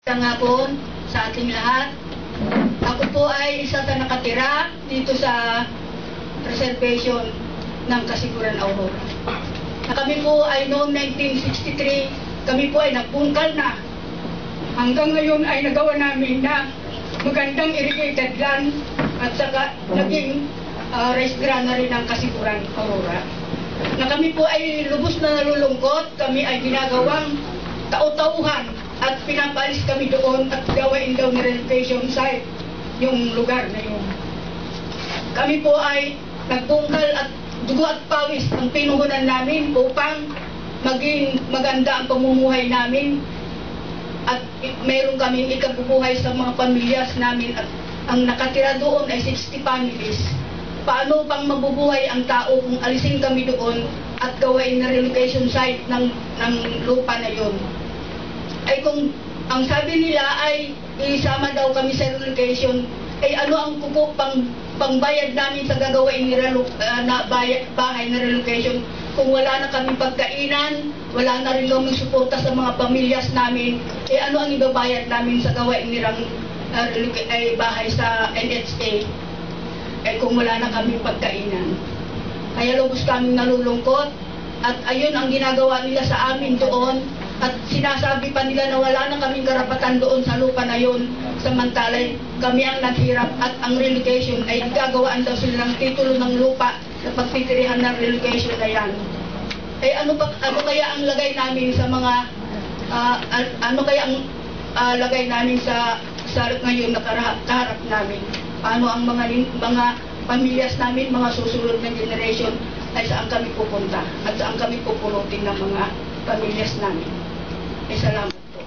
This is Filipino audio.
Magandang hapon sa ating lahat. Ako po ay isa sa nakatira dito sa reservation ng Kasiguran Aurora. Kami po ay noong 1963, kami po ay nagbungkal na. Hanggang ngayon ay nagawa namin na magandang irrigated land at saka naging rice granary ng Kasiguran Aurora. Na kami po ay lubos na nalulungkot, kami ay ginagawang tau-tauhan at pinapalis kami doon at gawain daw ni relocation site yung lugar na yun. Kami po ay nagbungkal at dugo at pawis ang pinuhunan namin upang maging maganda ang pamumuhay namin at mayroon kaming ikabubuhay sa mga pamilyas namin at ang nakatira doon ay 60 families. Paano pang mabubuhay ang tao kung alisin kami doon at gawain na relocation site ng lupa na yun? Ay kung ang sabi nila ay isama daw kami sa relocation, ay ano ang pangbayad namin sa gagawain nila na bahay na relocation kung wala na kami pagkainan, wala na rin kami suporta sa mga pamilyas namin, ay ano ang ibabayad namin sa gawain nilang bahay sa NHA ay kung wala na kami pagkainan. Kaya lubos kaming nalulungkot at ayun ang ginagawa nila sa amin doon. At sinasabi pa nila na wala na kaming karapatan doon sa lupa na yun. Samantalay, kami ang naghirap at ang relocation ay gagawaan daw sila ng titulo ng lupa sa pagtitirihan ng relocation na yan. Eh ano kaya ang lagay namin sa mga, lagay namin sa ngayon na kaharap namin? Paano ang mga pamilyas namin, mga susunod na generation ay saan kami pupunta at saan kami pupulutin ng mga pamilyas namin? Salamat po.